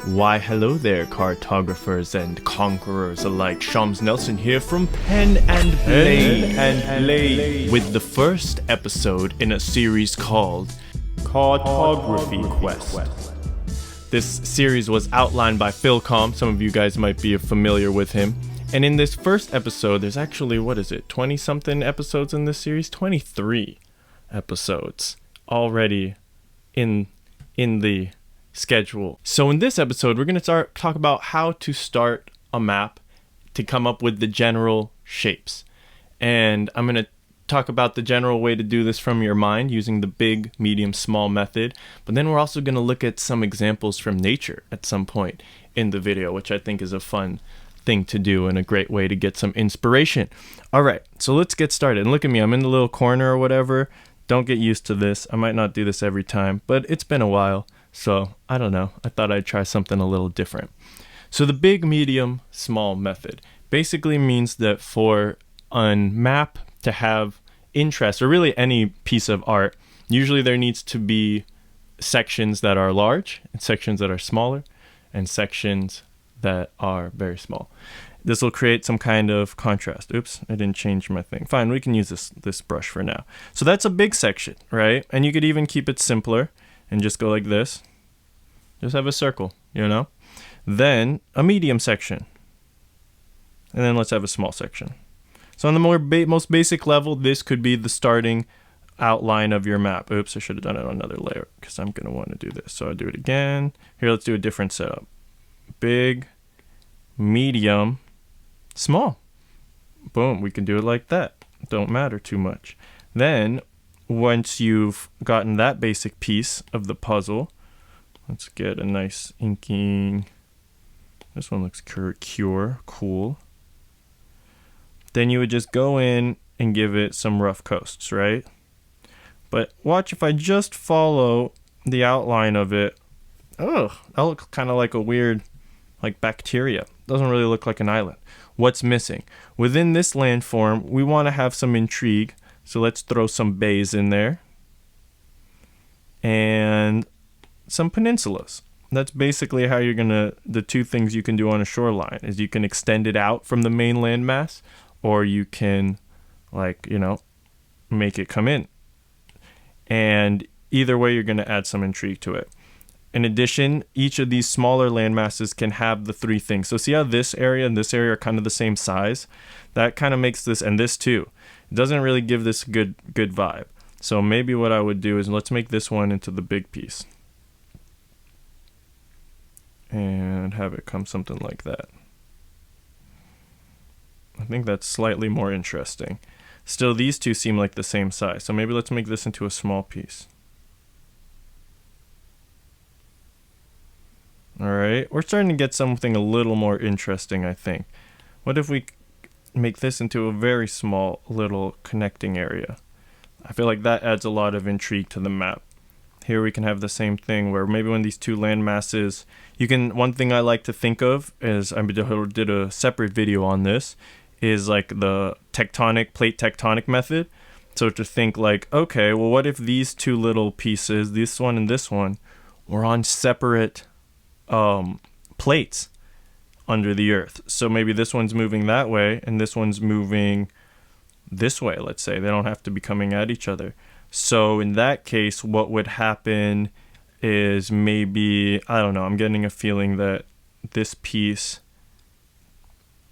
Why hello there, cartographers and conquerors alike. Shams Nelson here from Pen and Blade, with the first episode in a series called Cartography Quest. This series was outlined by Philcom. Some of you guys might be familiar with him. And in this first episode, there's actually, 20-something episodes in this series? 23 episodes already in the schedule. So in this episode, we're going to talk about how to start a map to come up with the general shapes. And I'm going to talk about the general way to do this from your mind using the big, medium, small method. But then we're also going to look at some examples from nature at some point in the video, which I think is a fun thing to do and a great way to get some inspiration. All right, so let's get started. And look at me, I'm in the little corner or whatever. Don't get used to this. I might not do this every time, but it's been a while. So I don't know. I thought I'd try something a little different. So the big, medium, small method basically means that for a map to have interest, or really any piece of art, usually there needs to be sections that are large and sections that are smaller and sections that are very small. This will create some kind of contrast. Oops, I didn't change my thing. Fine, we can use this brush for now. So that's a big section, right? And you could even keep it simpler and just go like this. Just have a circle, you know? Then a medium section. And then let's have a small section. So on the most basic level, this could be the starting outline of your map. Oops, I should have done it on another layer because I'm going to want to do this. So I'll do it again. Here, let's do a different setup. Big, medium, small. Boom, we can do it like that. Don't matter too much. Then once you've gotten that basic piece of the puzzle, let's get a nice inking. This one looks cool. Then you would just go in and give it some rough coasts, right? But watch, if I just follow the outline of it, that looks kind of like a weird, like bacteria. Doesn't really look like an island. What's missing? Within this landform, we want to have some intrigue. So let's throw some bays in there. And some peninsulas. That's basically how the two things you can do on a shoreline is you can extend it out from the main landmass, or you can, make it come in. And either way, you're going to add some intrigue to it. In addition, each of these smaller landmasses can have the three things. So see how this area and this area are kind of the same size? That kind of makes this, and this too, it doesn't really give this good vibe. So maybe what I would do is let's make this one into the big piece. And have it come something like that. I think that's slightly more interesting. Still, these two seem like the same size. So maybe let's make this into a small piece. All right, we're starting to get something a little more interesting, I think. What if we make this into a very small little connecting area? I feel like that adds a lot of intrigue to the map. Here we can have the same thing where maybe when these two land masses, one thing I like to think of is, I did a separate video on this, is like the plate tectonic method. So to think like, okay, well, what if these two little pieces, this one and this one, were on separate plates under the earth? So maybe this one's moving that way and this one's moving this way, let's say. They don't have to be coming at each other. So in that case, what would happen is maybe, I don't know, I'm getting a feeling that this piece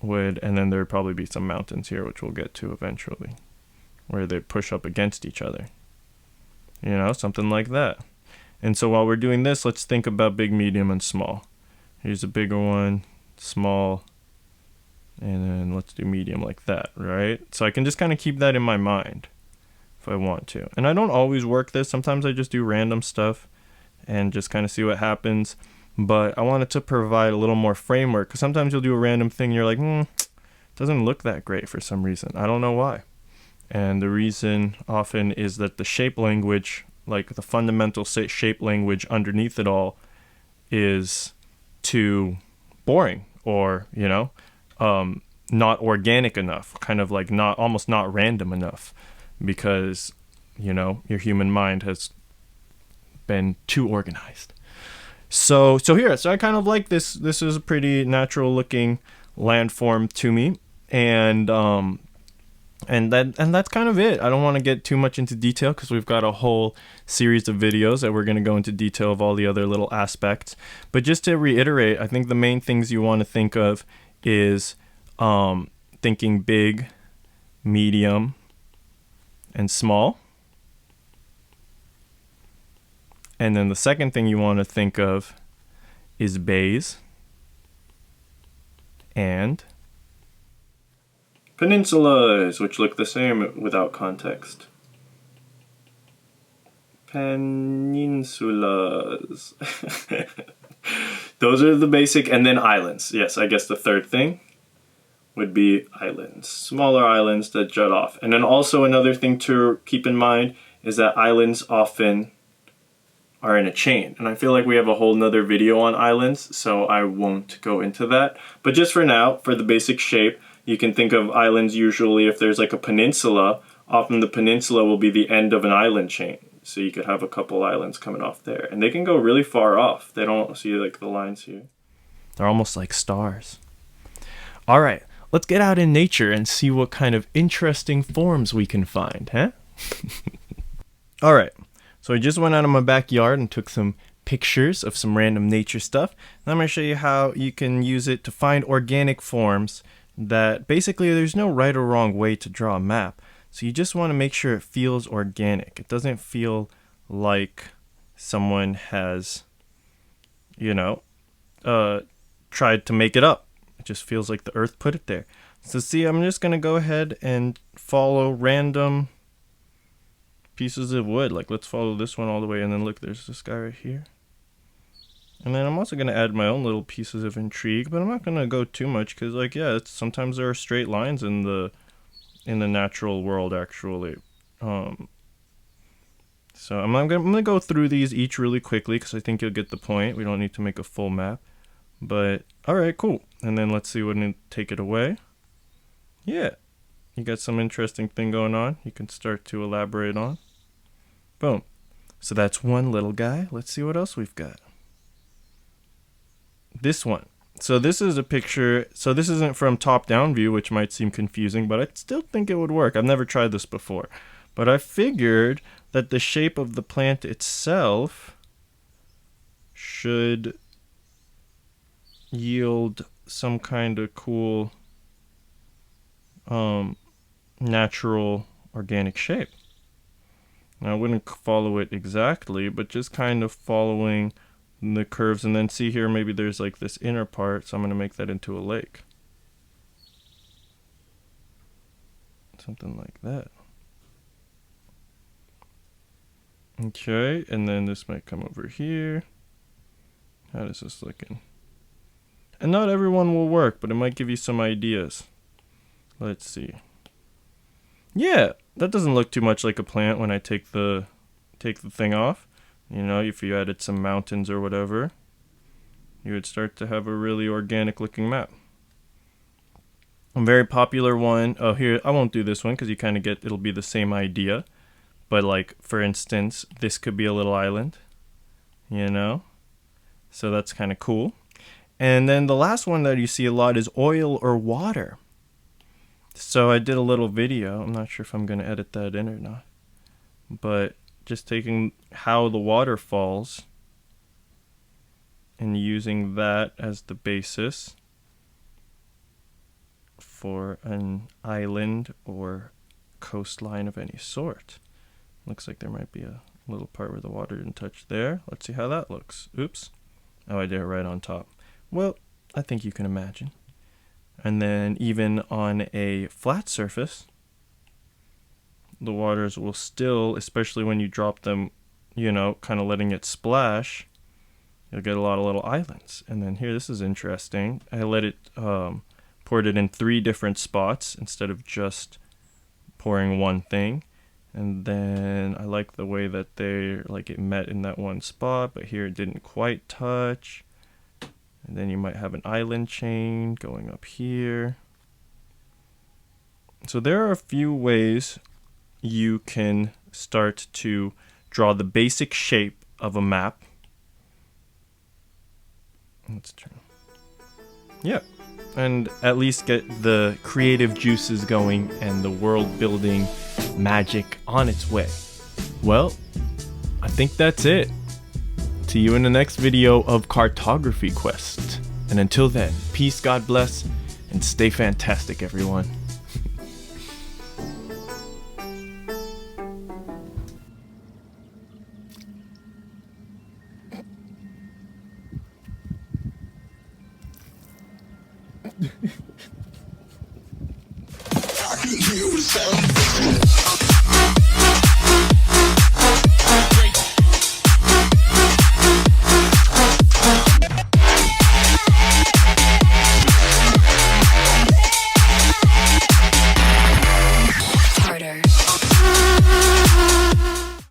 would, and then there would probably be some mountains here, which we'll get to eventually, where they push up against each other. Something like that. And so while we're doing this, let's think about big, medium, and small. Here's a bigger one, small, and then let's do medium like that, right? So I can just kind of keep that in my mind if I want to. And I don't always work this. Sometimes I just do random stuff and just kind of see what happens. But I wanted to provide a little more framework, because sometimes you'll do a random thing and you're like, it doesn't look that great for some reason. I don't know why. And the reason often is that the shape language, like the fundamental shape language underneath it all, is too boring or, not organic enough, kind of like almost not random enough, because, your human mind has been too organized. So I kind of like this. This is a pretty natural looking landform to me, and that's kind of it. I don't want to get too much into detail because we've got a whole series of videos that we're going to go into detail of all the other little aspects. But just to reiterate, I think the main things you want to think of is thinking big, medium, and small. And then the second thing you want to think of is bays and peninsulas, which look the same without context. Peninsulas. Those are the basic, and then islands. Yes, I guess the third thing would be islands. Smaller islands that jut off. And then also another thing to keep in mind is that islands often are in a chain. And I feel like we have a whole nother video on islands, so I won't go into that. But just for now, for the basic shape, you can think of islands usually if there's like a peninsula, often the peninsula will be the end of an island chain. So you could have a couple islands coming off there. And they can go really far off. They don't see like the lines here. They're almost like stars. All right, let's get out in nature and see what kind of interesting forms we can find, huh? All right, so I just went out of my backyard and took some pictures of some random nature stuff. And I'm going to show you how you can use it to find organic forms that basically there's no right or wrong way to draw a map. So you just want to make sure it feels organic. It doesn't feel like someone has, tried to make it up. It just feels like the earth put it there. So see, I'm just going to go ahead and follow random pieces of wood. Like let's follow this one all the way, and then look, there's this guy right here. And then I'm also going to add my own little pieces of intrigue, but I'm not going to go too much because sometimes there are straight lines in the natural world actually. So I'm gonna go through these each really quickly because I think you'll get the point. We don't need to make a full map, but all right, cool. And then let's see when it take it away. Yeah, you got some interesting thing going on. You can start to elaborate on. Boom. So that's one little guy. Let's see what else we've got. This one. So this is a picture. So this isn't from top-down view, which might seem confusing, but I still think it would work. I've never tried this before. But I figured that the shape of the plant itself should yield some kind of cool natural organic shape. Now I wouldn't follow it exactly, but just kind of following the curves, and then see here maybe there's like this inner part, so I'm going to make that into a lake. Something like that. Okay, and then this might come over here. How does this looking? And not everyone will work, but it might give you some ideas. Let's see. Yeah, that doesn't look too much like a plant when I take the thing off. If you added some mountains or whatever, you would start to have a really organic looking map. A very popular one. Oh, here, I won't do this one because you kind of it'll be the same idea. But like, for instance, this could be a little island, So that's kind of cool. And then the last one that you see a lot is oil or water. So I did a little video. I'm not sure if I'm going to edit that in or not. But just taking how the water falls and using that as the basis for an island or coastline of any sort. Looks like there might be a little part where the water didn't touch there. Let's see how that looks. Oops. Oh, I did it right on top. Well, I think you can imagine. And then even on a flat surface, the waters will still, especially when you drop them, kind of letting it splash, you'll get a lot of little islands. And then here, this is interesting. I poured it in 3 different spots instead of just pouring one thing. And then I like the way that it met in that one spot, but here it didn't quite touch. And then you might have an island chain going up here. So there are a few ways you can start to draw the basic shape of a map. That's true. Yeah. And at least get the creative juices going and the world building magic on its way. Well, I think that's it. See you in the next video of Cartography Quest. And until then, peace, God bless, and stay fantastic, everyone. I can hear the sound.